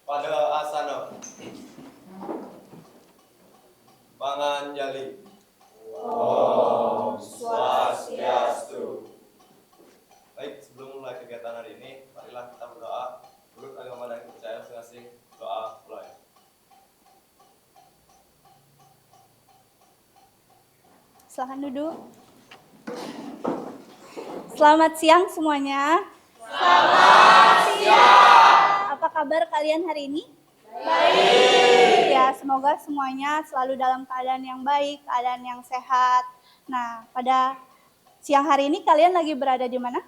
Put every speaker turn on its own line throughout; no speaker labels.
Pada asana. Panganjali. Om Swastiastu. Baik, sebelum mulai kegiatan hari ini, marilah kita berdoa. Menurut agama dan kepercayaan masing-masing, doa mulai.
Silahkan duduk. Selamat siang semuanya. Selamat siang. Apa kabar kalian hari ini? Baik. Ya, semoga semuanya selalu dalam keadaan yang baik, keadaan yang sehat. Nah, pada siang hari ini kalian lagi berada di mana?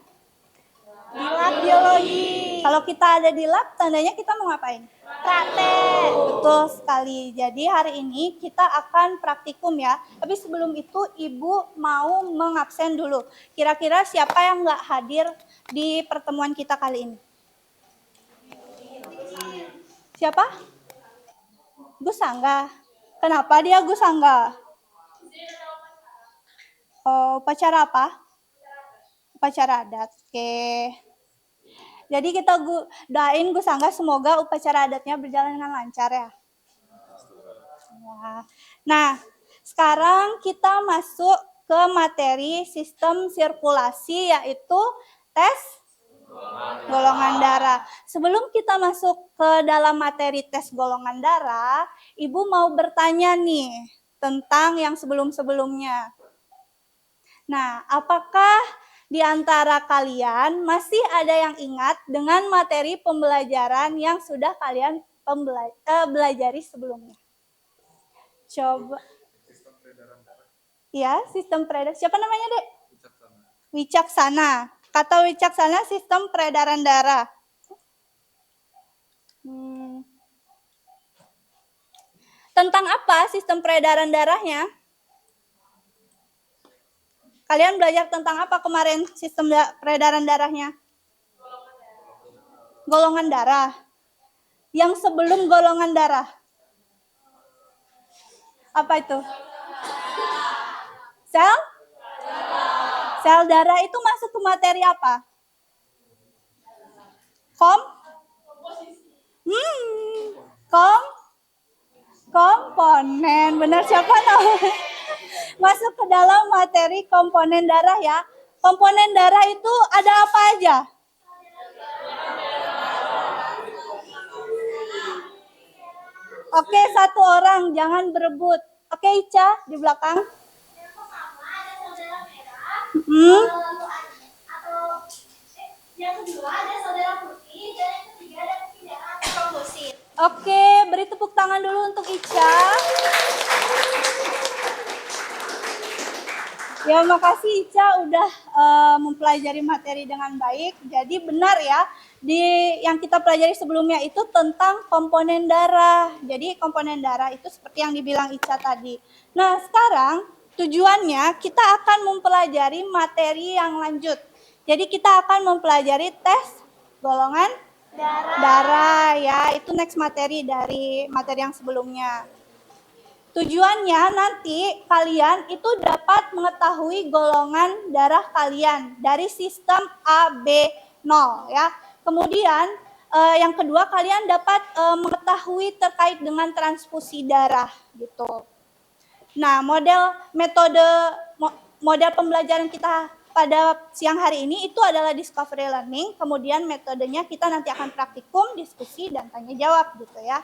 Di lab biologi. Kalau kita ada di lab, tandanya kita mau ngapain? Praktek. Betul sekali. Jadi hari ini kita akan praktikum ya. Tapi sebelum itu Ibu mau mengabsen dulu. Kira-kira siapa yang nggak hadir di pertemuan kita kali ini? Siapa? Gus Angga. Kenapa dia Gus Angga? Oh, upacara apa? Upacara adat. Oke. Jadi kita doain Gus Angga semoga upacara adatnya berjalan dengan lancar ya. Nah, sekarang kita masuk ke materi sistem sirkulasi yaitu tes golongan darah. Sebelum kita masuk ke dalam materi tes golongan darah, Ibu mau bertanya nih tentang yang sebelum-sebelumnya. Nah, apakah di antara kalian masih ada yang ingat dengan materi pembelajaran yang sudah kalian pelajari sebelumnya? Coba. Ya, sistem peredaran. Siapa namanya, Dek? Wicaksana. Kata Wicaksana sistem peredaran darah. Tentang apa sistem peredaran darahnya? Kalian belajar tentang apa kemarin sistem peredaran darahnya? Golongan darah. Yang sebelum golongan darah. Apa itu? Sel? Sel darah itu masuk ke materi apa? Komponen. Benar, siapa tahu? Masuk ke dalam materi komponen darah ya. Komponen darah itu ada apa aja? Oke, satu orang, jangan berebut. Oke, Ica, di belakang. Yang kedua ada saudara putih, dan yang ketiga ada darah trombosit. Oke, beri tepuk tangan dulu untuk Ica. Ya, makasih Ica udah mempelajari materi dengan baik. Jadi benar ya, yang kita pelajari sebelumnya itu tentang komponen darah. Jadi komponen darah itu seperti yang dibilang Ica tadi. Nah, sekarang tujuannya kita akan mempelajari materi yang lanjut. Jadi kita akan mempelajari tes golongan darah ya, itu next materi dari materi yang sebelumnya. Tujuannya nanti kalian itu dapat mengetahui golongan darah kalian dari sistem AB0 ya. Kemudian yang kedua kalian dapat mengetahui terkait dengan transfusi darah gitu. Nah, model pembelajaran kita pada siang hari ini itu adalah discovery learning. Kemudian metodenya kita nanti akan praktikum, diskusi, dan tanya jawab gitu ya.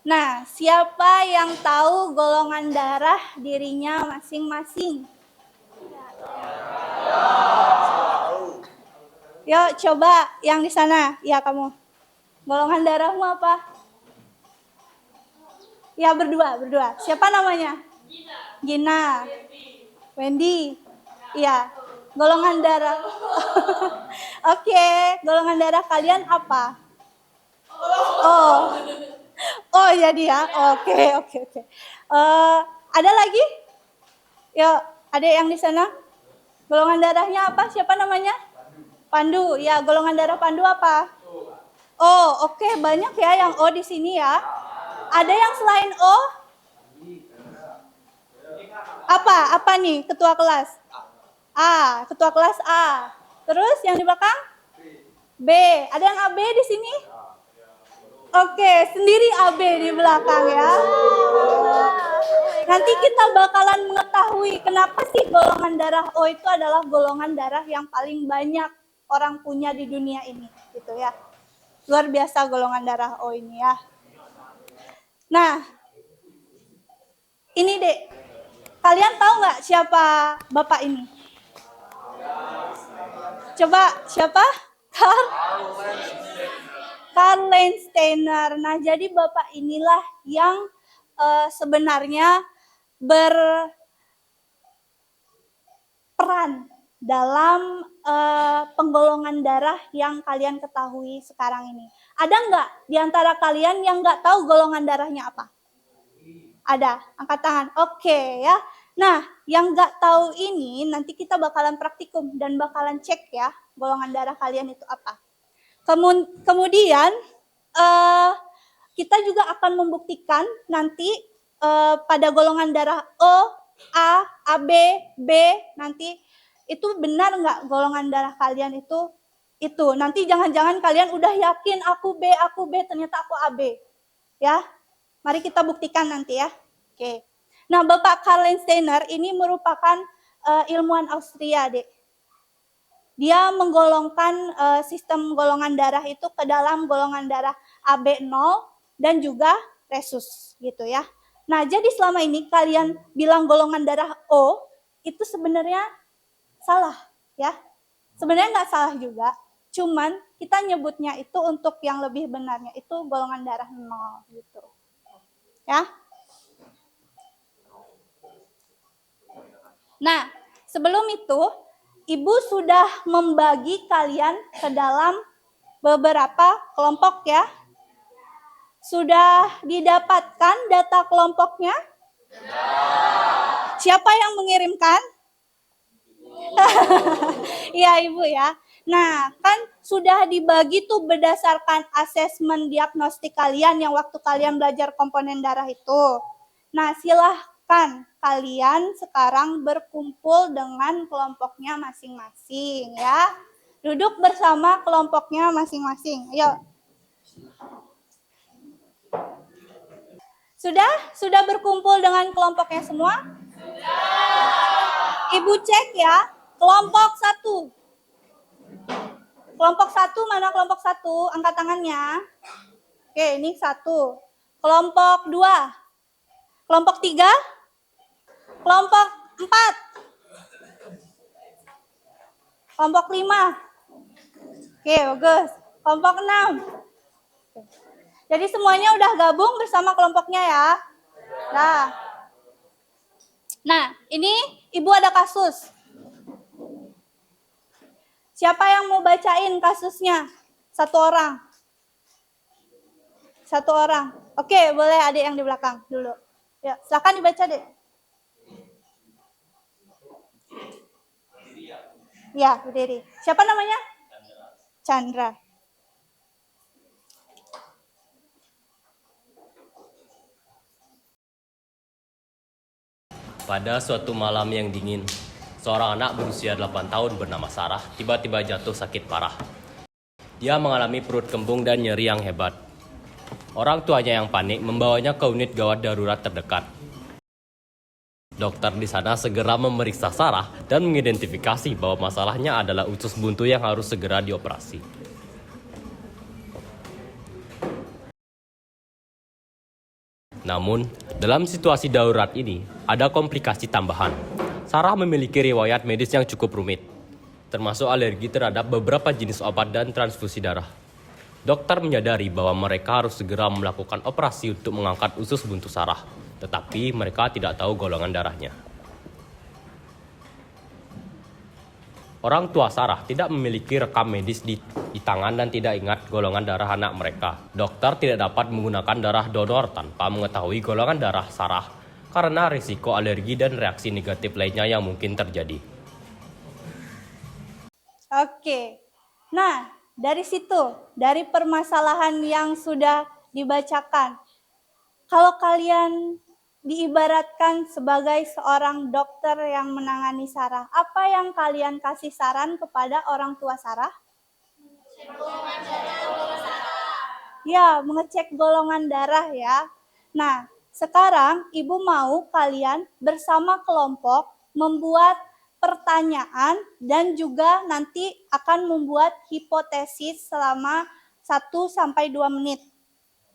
Nah, siapa yang tahu golongan darah dirinya masing-masing? Yuk, coba yang di sana. Ya, kamu. Golongan darahmu apa? Ya, berdua. Siapa namanya? Gina. Wendy. Iya. Golongan darah. Oke, golongan darah kalian apa? Oh, jadi ya. Oke. Ada lagi? Yuk, ada yang di sana? Golongan darahnya apa? Siapa namanya? Pandu. Ya, golongan darah Pandu apa? Oh, oke. Banyak ya yang O di sini ya. Ada yang selain O? Apa nih ketua kelas? A, ketua kelas A. Terus yang di belakang? B. Ada yang AB di sini? Oke, sendiri AB di belakang ya. Nanti kita bakalan mengetahui kenapa sih golongan darah O itu adalah golongan darah yang paling banyak orang punya di dunia ini, gitu ya. Luar biasa golongan darah O ini ya. Nah, ini Dek. Kalian tahu nggak siapa bapak ini? Coba siapa? Karl Landsteiner. Nah, jadi bapak inilah yang sebenarnya berperan dalam penggolongan darah yang kalian ketahui sekarang ini. Ada nggak di antara kalian yang nggak tahu golongan darahnya apa? Ada, angkat tangan. Oke ya. Nah, yang nggak tahu ini nanti kita bakalan praktikum dan bakalan cek ya golongan darah kalian itu apa. Kemudian kita juga akan membuktikan nanti pada golongan darah O, A, AB, B nanti itu benar nggak golongan darah kalian itu. Nanti jangan-jangan kalian udah yakin aku B, ternyata aku AB. Ya, mari kita buktikan nanti ya. Oke. Nah, Bapak Karl Landsteiner ini merupakan ilmuwan Austria, Dek. Dia menggolongkan sistem golongan darah itu ke dalam golongan darah AB0 dan juga rhesus gitu ya. Nah, jadi selama ini kalian bilang golongan darah O itu sebenarnya salah ya. Sebenarnya nggak salah juga, cuman kita nyebutnya itu untuk yang lebih benarnya itu golongan darah 0 gitu. Ya. Nah, sebelum itu Ibu sudah membagi kalian ke dalam beberapa kelompok ya. Sudah didapatkan data kelompoknya? Siapa yang mengirimkan? Iya Ibu ya. Nah, kan sudah dibagi tuh berdasarkan asesmen diagnostik kalian yang waktu kalian belajar komponen darah itu. Nah, silahkan kalian sekarang berkumpul dengan kelompoknya masing-masing ya. Duduk bersama kelompoknya masing-masing. Ayo. Sudah berkumpul dengan kelompoknya semua? Sudah. Ibu cek ya, kelompok 1. Kelompok 1 mana kelompok 1? Angkat tangannya. Oke, ini 1. Kelompok 2. Kelompok 3. Kelompok 4. Kelompok 5. Oke, bagus. Kelompok 6. Jadi semuanya udah gabung bersama kelompoknya ya. Nah, ini Ibu ada kasus. Siapa yang mau bacain kasusnya? 1 orang. 1 orang. Oke, boleh adik yang di belakang dulu. Ya, silakan dibaca deh. Ya, berdiri. Siapa namanya? Chandra.
Pada suatu malam yang dingin, seorang anak berusia 8 tahun bernama Sarah tiba-tiba jatuh sakit parah. Dia mengalami perut kembung dan nyeri yang hebat. Orang tuanya yang panik membawanya ke unit gawat darurat terdekat. Dokter di sana segera memeriksa Sarah dan mengidentifikasi bahwa masalahnya adalah usus buntu yang harus segera dioperasi. Namun, dalam situasi darurat ini, ada komplikasi tambahan. Sarah memiliki riwayat medis yang cukup rumit, termasuk alergi terhadap beberapa jenis obat dan transfusi darah. Dokter menyadari bahwa mereka harus segera melakukan operasi untuk mengangkat usus buntu Sarah, tetapi mereka tidak tahu golongan darahnya. Orang tua Sarah tidak memiliki rekam medis di tangan dan tidak ingat golongan darah anak mereka. Dokter tidak dapat menggunakan darah donor tanpa mengetahui golongan darah Sarah karena risiko alergi dan reaksi negatif lainnya yang mungkin terjadi.
Oke. Nah, dari situ, dari permasalahan yang sudah dibacakan, kalau kalian diibaratkan sebagai seorang dokter yang menangani Sarah, apa yang kalian kasih saran kepada orang tua Sarah? Ya, mengecek golongan darah ya. Nah, sekarang Ibu mau kalian bersama kelompok membuat pertanyaan dan juga nanti akan membuat hipotesis selama 1 sampai 2 menit.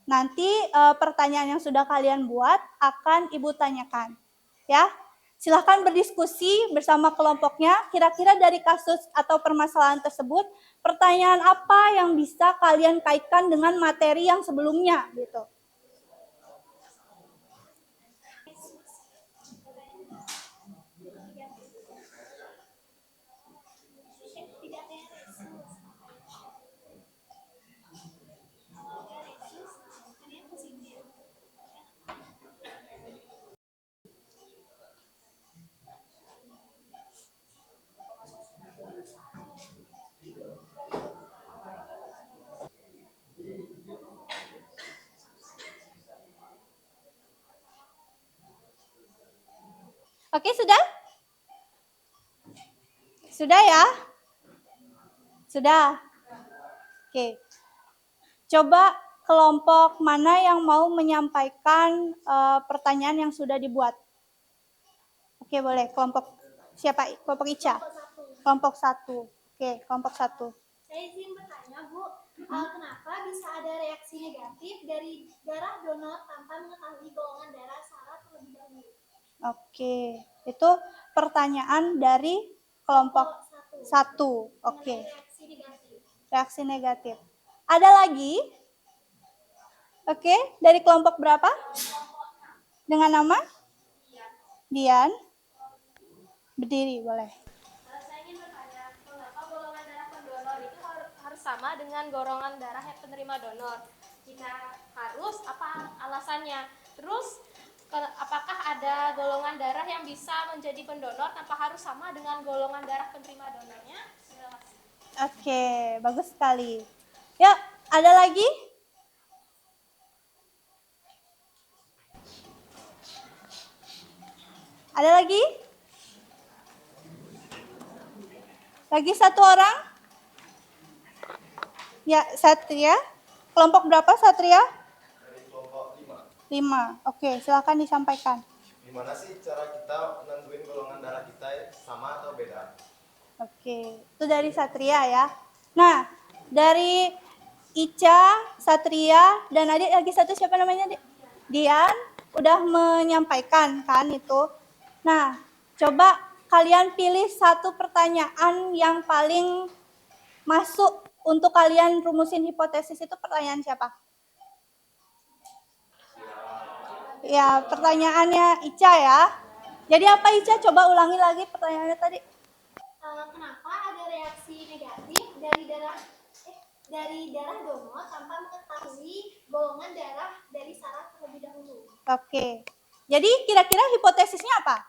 Nanti pertanyaan yang sudah kalian buat akan Ibu tanyakan. Ya, silahkan berdiskusi bersama kelompoknya. Kira-kira dari kasus atau permasalahan tersebut, pertanyaan apa yang bisa kalian kaitkan dengan materi yang sebelumnya, gitu. Oke, sudah? Sudah ya? Sudah. Oke. Coba kelompok mana yang mau menyampaikan pertanyaan yang sudah dibuat? Oke, boleh. Kelompok siapa? Kelompok Ica. Kelompok 1. Oke, kelompok 1.
Saya izin bertanya, Bu, kenapa bisa ada reaksi negatif dari darah donor tanpa mengetahui golongan darah syarat terlebih dahulu?
Oke, itu pertanyaan dari kelompok 1. Oke,
Reaksi negatif.
reaksi negatif. Ada lagi? Oke, dari kelompok berapa? Dengan nama? Dian. Berdiri, boleh.
Saya ingin bertanya, mengapa golongan darah pendonor itu harus sama dengan golongan darah yang penerima donor? Jika harus, apa alasannya? Terus, apakah ada golongan darah yang bisa menjadi pendonor tanpa harus sama dengan golongan darah penerima donornya?
Oke, bagus sekali. Ya, ada lagi? Ada lagi? Lagi satu orang? Ya, Satria. Kelompok berapa Satria?
Dari kelompok 5.
5. Oke, silakan disampaikan.
Gimana sih cara kita nentuin golongan darah kita sama atau beda?
Oke, itu dari Satria ya. Nah, dari Ica, Satria, dan adik lagi satu siapa namanya? Dian, udah menyampaikan kan itu. Nah, coba kalian pilih satu pertanyaan yang paling masuk untuk kalian rumusin hipotesis itu. Pertanyaan siapa? Ya, pertanyaannya Ica ya. Jadi apa Ica? Coba ulangi lagi pertanyaannya tadi.
Kenapa ada reaksi negatif dari darah donor tanpa mengetahui golongan darah dari syarat terlebih dahulu?
Oke. Jadi kira-kira hipotesisnya apa?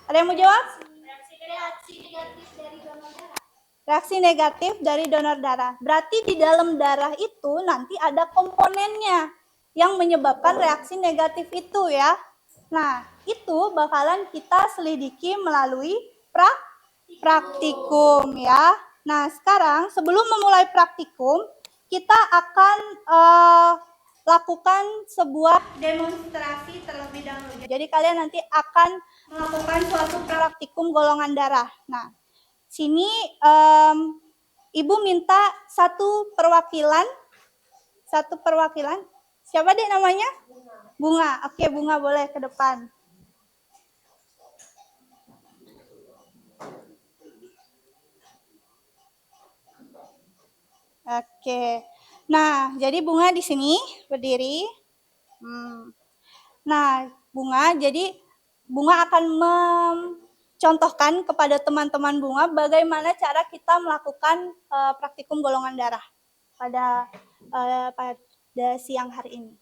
Ada yang mau jawab?
Reaksi negatif dari donor darah.
Reaksi negatif dari donor darah. Berarti di dalam darah itu nanti ada komponennya yang menyebabkan reaksi negatif itu ya. Nah, itu bakalan kita selidiki melalui praktikum ya. Nah, sekarang sebelum memulai praktikum, kita akan lakukan sebuah demonstrasi terlebih dahulu. Jadi kalian nanti akan melakukan suatu praktikum golongan darah. Nah, sini Ibu minta satu perwakilan. Siapa deh namanya? Bunga. Oke, Bunga boleh ke depan. Oke. Nah, jadi Bunga di sini berdiri. Nah, Bunga akan mencontohkan kepada teman-teman Bunga bagaimana cara kita melakukan praktikum golongan darah pada siang hari ini.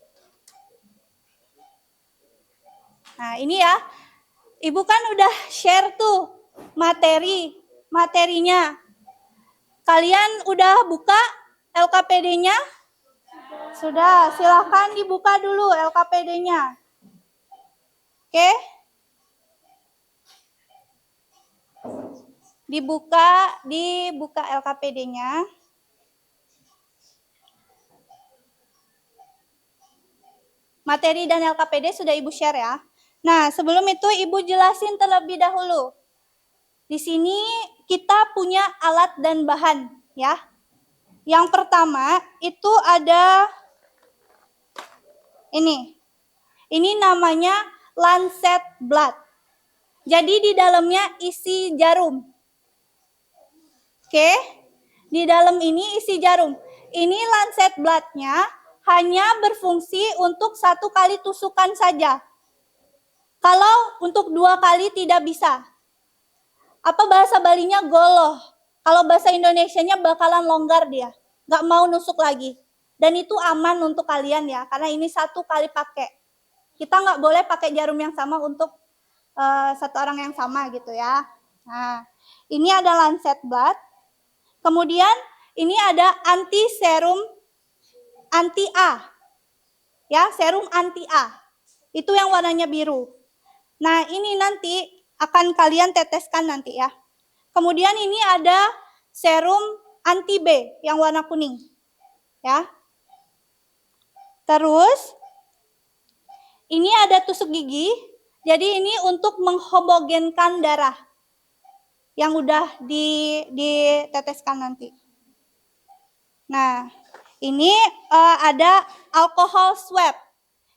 Nah, ini ya. Ibu kan udah share tuh materinya. Kalian udah buka LKPD-nya? Sudah, silahkan dibuka dulu LKPD-nya. Oke? Dibuka LKPD-nya. Materi dan LKPD sudah Ibu share ya. Nah, sebelum itu Ibu jelasin terlebih dahulu. Di sini kita punya alat dan bahan ya. Yang pertama itu ada ini. Ini namanya lancet blood. Jadi di dalamnya isi jarum. Oke. Di dalam ini isi jarum. Ini lancet blood-nya hanya berfungsi untuk 1 kali tusukan saja. Kalau untuk 2 kali tidak bisa. Apa bahasa Balinya goloh. Kalau bahasa Indonesianya bakalan longgar dia. Gak mau nusuk lagi. Dan itu aman untuk kalian ya. Karena ini 1 kali pakai. Kita nggak boleh pakai jarum yang sama untuk 1 orang yang sama gitu ya. Nah, ini ada lancet blood. Kemudian ini ada anti serum anti A. Ya, serum anti A. Itu yang warnanya biru. Nah, ini nanti akan kalian teteskan nanti ya. Kemudian ini ada serum anti B yang warna kuning. Ya. Terus ini ada tusuk gigi. Jadi ini untuk menghomogenkan darah yang udah diteteskan nanti. Nah, ini ada alkohol swab.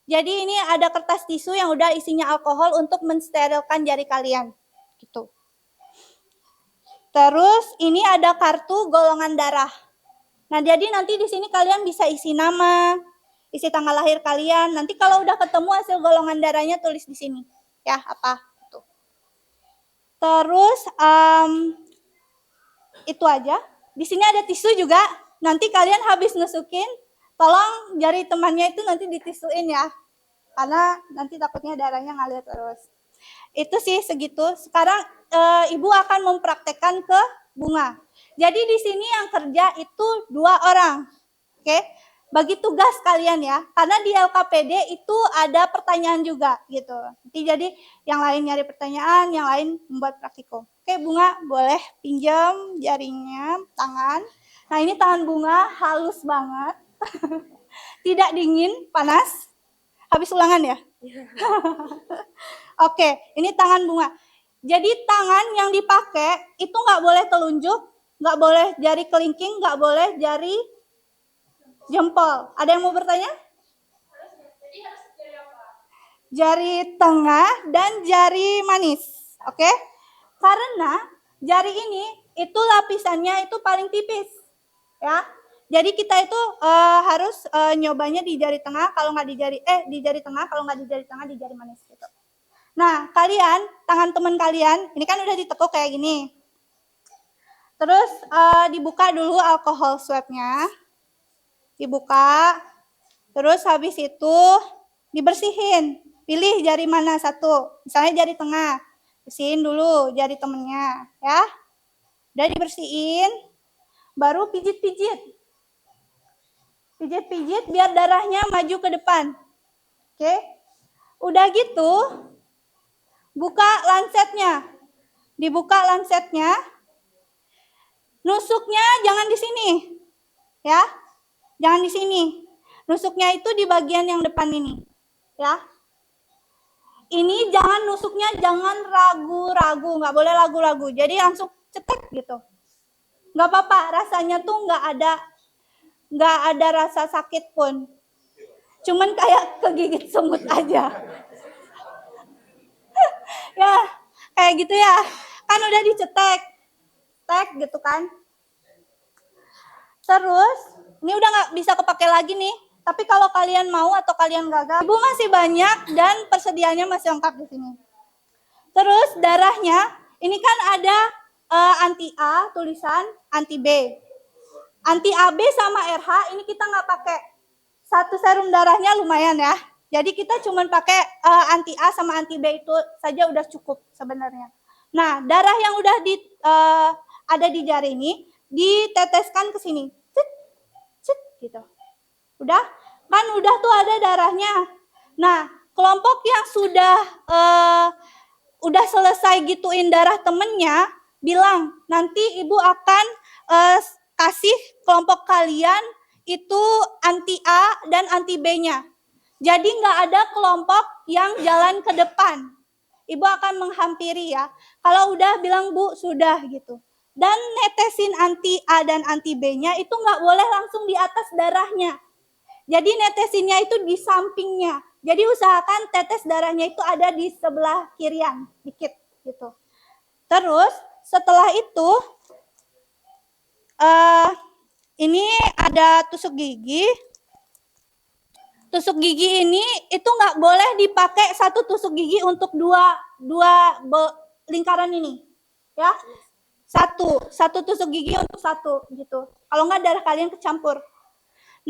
Jadi ini ada kertas tisu yang udah isinya alkohol untuk mensterilkan jari kalian. Gitu. Terus ini ada kartu golongan darah. Nah, jadi nanti di sini kalian bisa isi nama, isi tanggal lahir kalian. Nanti kalau udah ketemu hasil golongan darahnya tulis di sini. Ya, apa? Gitu. Terus itu aja. Di sini ada tisu juga. Nanti kalian habis nusukin, tolong jari temannya itu nanti ditisuin ya. Karena nanti takutnya darahnya ngalir terus. Itu sih segitu. Sekarang Ibu akan mempraktekkan ke Bunga. Jadi di sini yang kerja itu 2 orang. Oke? Bagi tugas kalian ya. Karena di LKPD itu ada pertanyaan juga gitu. Nanti jadi yang lain nyari pertanyaan, yang lain membuat praktikum. Oke, Bunga boleh pinjam jarinya, tangan. Nah, ini tangan Bunga halus banget. Tidak dingin, panas. Habis ulangan ya? Oke, ini tangan Bunga. Jadi tangan yang dipakai itu nggak boleh telunjuk, nggak boleh jari kelingking, nggak boleh jari jempol. Ada yang mau bertanya? Jari tengah dan jari manis. Oke? Karena jari ini itu lapisannya itu paling tipis. Ya. Jadi kita itu harus nyobanya di jari tengah, kalau nggak di jari tengah, kalau nggak di jari tengah di jari manis gitu. Nah, kalian, tangan teman kalian, ini kan udah ditekuk kayak gini. Terus dibuka dulu alkohol swabnya. Dibuka. Terus habis itu dibersihin. Pilih jari mana satu. Misalnya jari tengah. Bersihin dulu jari temennya. Ya. Udah dibersihin. Baru pijit-pijit. Pijit-pijit biar darahnya maju ke depan. Oke. Udah gitu, buka lancetnya. Dibuka lancetnya. Nusuknya jangan di sini. Ya. Jangan di sini. Nusuknya itu di bagian yang depan ini. Ya. Ini jangan nusuknya jangan ragu-ragu, nggak boleh ragu-ragu. Jadi langsung cetek gitu. Nggak apa-apa, rasanya tuh nggak ada rasa sakit pun. Cuman kayak kegigit semut aja. Ya, kayak gitu ya. Kan udah dicetek. Tek gitu kan. Terus, ini udah nggak bisa kepake lagi nih. Tapi kalau kalian mau atau kalian gagal, Ibu masih banyak dan persediaannya masih lengkap di sini. Terus darahnya, ini kan ada anti A, tulisan anti B. Anti AB sama RH ini kita nggak pakai. 1 serum darahnya lumayan ya. Jadi kita cuma pakai anti A sama anti B itu saja udah cukup sebenarnya. Nah, darah yang udah ada di jari ini diteteskan ke sini. Cek, cek gitu. Udah? Kan udah tuh ada darahnya. Nah, kelompok yang udah selesai gituin darah temennya, bilang nanti Ibu akan kasih kelompok kalian itu anti A dan anti B-nya. Jadi nggak ada kelompok yang jalan ke depan. Ibu akan menghampiri ya. Kalau udah bilang Bu, sudah gitu. Dan netesin anti A dan anti B-nya itu nggak boleh langsung di atas darahnya. Jadi netesinnya itu di sampingnya. Jadi usahakan tetes darahnya itu ada di sebelah kirian, dikit gitu. Terus setelah itu ini ada tusuk gigi. Tusuk gigi ini itu nggak boleh dipakai satu tusuk gigi untuk dua lingkaran ini, ya. Satu tusuk gigi untuk satu gitu. Kalau nggak darah kalian kecampur.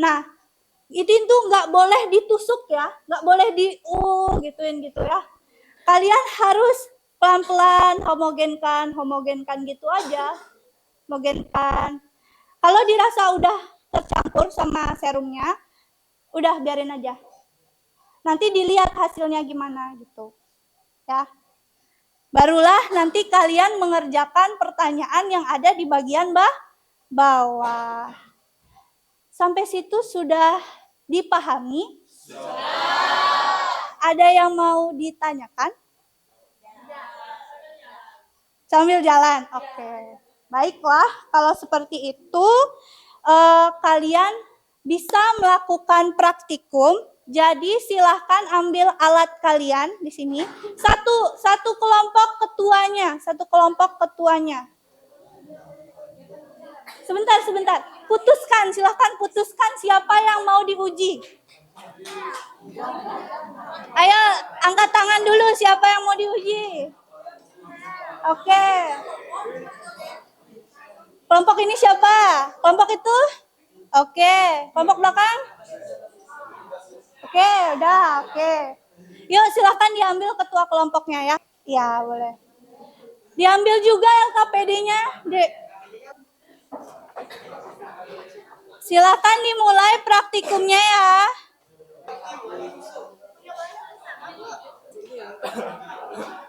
Nah, itu nggak boleh ditusuk ya, nggak boleh gituin gitu ya. Kalian harus pelan-pelan homogenkan gitu aja, homogenkan. Kalau dirasa udah tercampur sama serumnya, udah biarin aja. Nanti dilihat hasilnya gimana gitu. Ya. Barulah nanti kalian mengerjakan pertanyaan yang ada di bagian bawah. Sampai situ sudah dipahami? Ada yang mau ditanyakan? Sambil jalan. Oke. Baiklah, kalau seperti itu kalian bisa melakukan praktikum. Jadi silahkan ambil alat kalian di sini. Satu kelompok ketuanya, Sebentar. Silahkan putuskan siapa yang mau diuji. Ayo, angkat tangan dulu siapa yang mau diuji. Oke. Kelompok ini siapa? Kelompok itu? Oke. Kelompok belakang? Oke, udah, oke. Yuk, silahkan diambil ketua kelompoknya ya. Ya, boleh. Diambil juga LKPD-nya, Dek. Silahkan dimulai praktikumnya ya.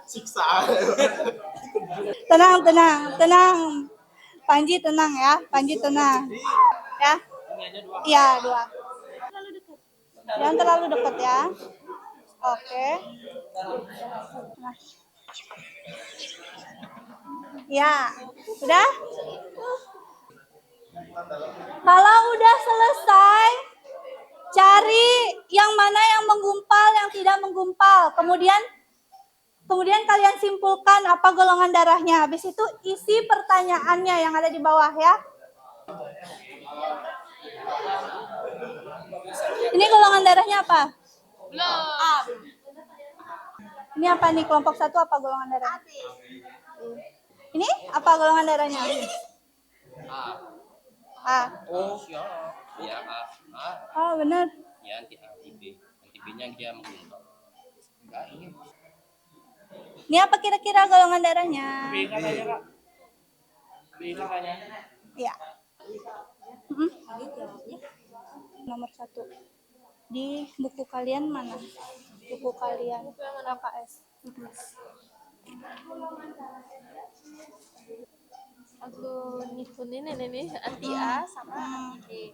Siksa.
Tenang. Panji tenang ya, Ya. Iya, 2. Jangan terlalu dekat ya. Oke. Nah. Ya, sudah? Kalau udah selesai, cari yang mana yang menggumpal, yang tidak menggumpal. Kemudian kalian simpulkan apa golongan darahnya. Habis itu isi pertanyaannya yang ada di bawah ya. Ini golongan darahnya apa? A. Ini apa nih, kelompok 1 apa golongan darahnya? Ini apa golongan darahnya? A.
Oh, siap. Ya, A.
Oh, benar.
Ya, anti A, anti B. Anti B-nya dia menggumpal. Enggak, ini.
Ini apa kira-kira golongan darahnya?
B katanya, Kak. B katanya.
Iya. Nomor 1. Di buku kalian mana? Buku kalian LKS.
Aku nikunin ini anti A sama anti B.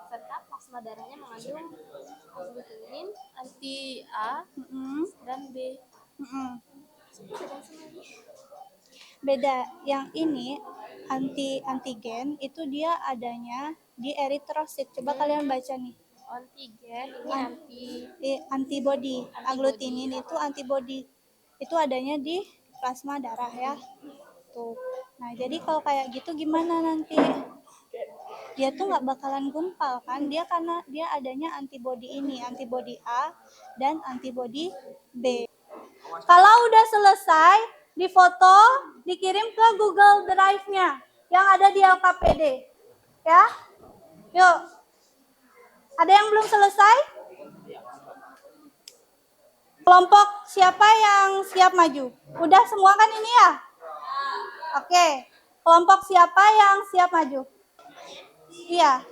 Serta plasma darahnya mengandung glutamin anti A dan B.
Beda, yang ini antigen itu dia adanya di eritrosit. Coba kalian baca nih.
Antigen ini
Antibody. Agglutinin itu antibody. Itu adanya di plasma darah ya. Tuh. Nah, jadi kalau kayak gitu gimana nanti? Dia tuh nggak bakalan gumpal kan? Dia karena dia adanya antibody ini, antibody A dan antibody B. Kalau udah selesai, difoto, dikirim ke Google Drive-nya yang ada di LKPD. Ya. Yuk. Ada yang belum selesai? Kelompok siapa yang siap maju? Udah semua kan ini ya? Oke. Kelompok siapa yang siap maju? Iya.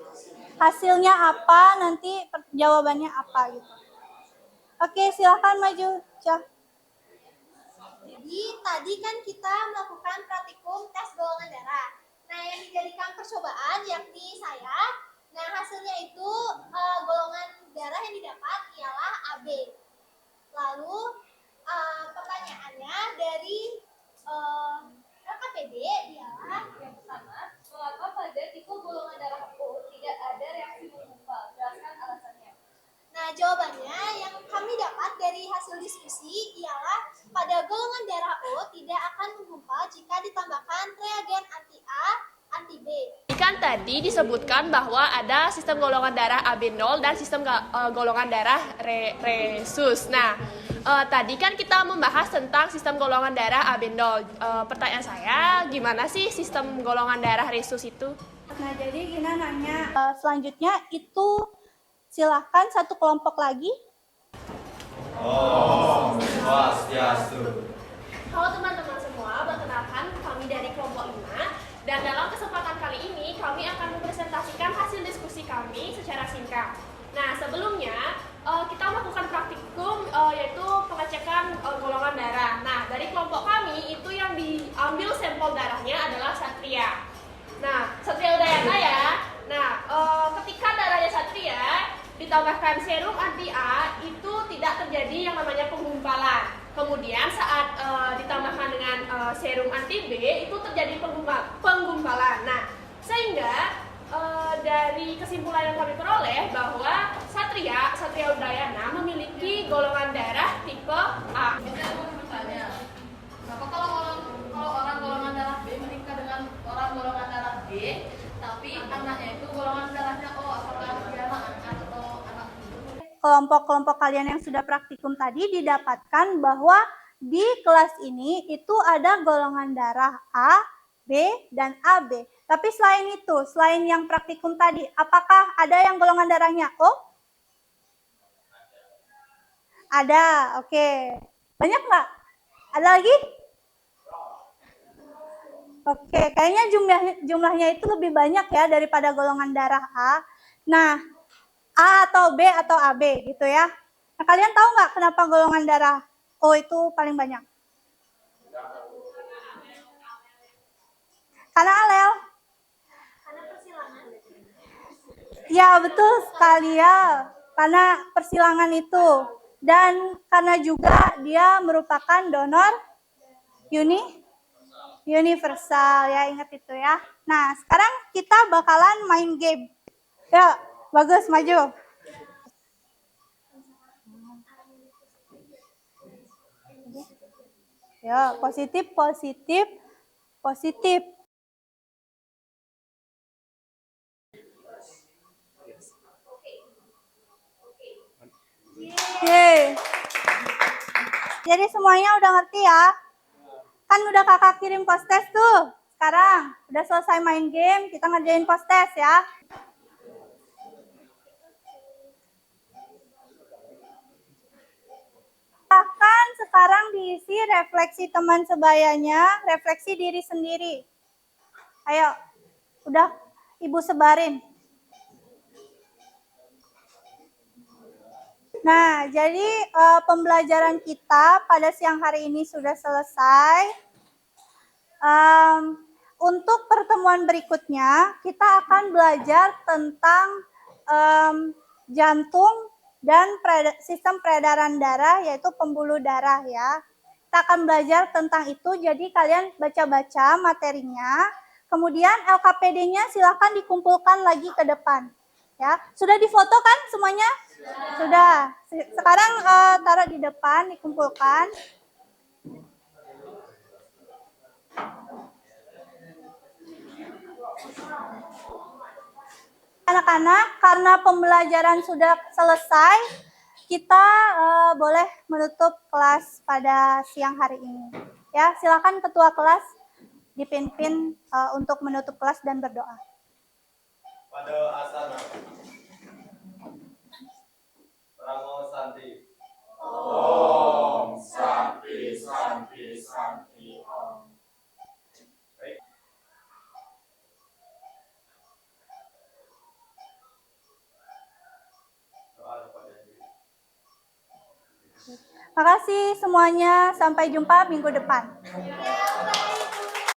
Hasilnya apa, nanti jawabannya apa gitu. Oke, silakan maju, Cah.
Jadi tadi kan kita melakukan praktikum tes golongan darah. Nah, yang dijadikan percobaan yakni saya. Nah, hasilnya itu golongan darah yang didapat ialah AB diskusi ialah pada golongan darah O tidak akan menggumpal jika ditambahkan reagen anti-A, anti-B.
Kan tadi disebutkan bahwa ada sistem golongan darah AB0 dan sistem golongan darah resus. Nah, tadi kan kita membahas tentang sistem golongan darah AB0. Pertanyaan saya, gimana sih sistem golongan darah resus itu?
Nah, jadi Gina nanya, selanjutnya itu silahkan satu kelompok lagi.
Om Swastiastu.
Halo teman-teman semua, perkenalkan kami dari kelompok 5. Dan dalam kesempatan kali ini, kami akan mempresentasikan hasil diskusi kami secara singkat. Nah, sebelumnya, kita melakukan praktikum, yaitu pengecekan golongan darah. Nah, dari kelompok kami, itu yang diambil sampel darahnya adalah Satria. Nah, Satria Udayana ya. Nah, ketika darahnya Satria ditambahkan serum anti-A, itu tidak terjadi yang namanya penggumpalan. Kemudian saat ditambahkan dengan serum anti-B, itu terjadi penggumpalan. Nah, sehingga dari kesimpulan yang kami peroleh bahwa Satria Udayana memiliki golongan darah tipe A.
Saya mau bertanya, kenapa kalau orang golongan darah B menikah dengan orang golongan darah B, tapi anaknya itu golongan darahnya O, apakah dia anak atau anak?
Kelompok-kelompok kalian yang sudah praktikum tadi didapatkan bahwa di kelas ini itu ada golongan darah A, B, dan AB. Tapi selain yang praktikum tadi, apakah ada yang golongan darahnya O? Ada, oke. Banyak nggak? Ada lagi? Oke, kayaknya jumlahnya itu lebih banyak ya daripada golongan darah A. Nah, A atau B atau AB gitu ya. Nah, kalian tahu nggak kenapa golongan darah O itu paling banyak? Karena alel.
Karena persilangan.
Ya, betul sekali ya. Karena persilangan itu. Dan karena juga dia merupakan donor universal ya, ingat itu ya. Nah, sekarang kita bakalan main game. Ya, bagus, maju. Ya, positif. Yeay. Jadi semuanya udah ngerti ya? Kan udah kakak kirim post test tuh. Sekarang udah selesai main game, kita ngerjain post test ya. Akan sekarang diisi refleksi teman sebayanya, refleksi diri sendiri. Ayo, udah Ibu sebarin. Nah, jadi pembelajaran kita pada siang hari ini sudah selesai. Untuk pertemuan berikutnya, kita akan belajar tentang jantung dan sistem peredaran darah, yaitu pembuluh darah ya. Kita akan belajar tentang itu, jadi kalian baca-baca materinya. Kemudian LKPD-nya silakan dikumpulkan lagi ke depan. Ya, sudah difoto kan semuanya? Sudah. Sekarang taruh di depan, dikumpulkan. Anak-anak, karena pembelajaran sudah selesai, kita boleh menutup kelas pada siang hari ini. Ya, silakan ketua kelas dipimpin untuk menutup kelas dan berdoa.
Pada asana. Namo Santi.
Om Santi Santi Santi Om.
Baik. Doa kepada diri.
Makasih semuanya, sampai jumpa minggu depan.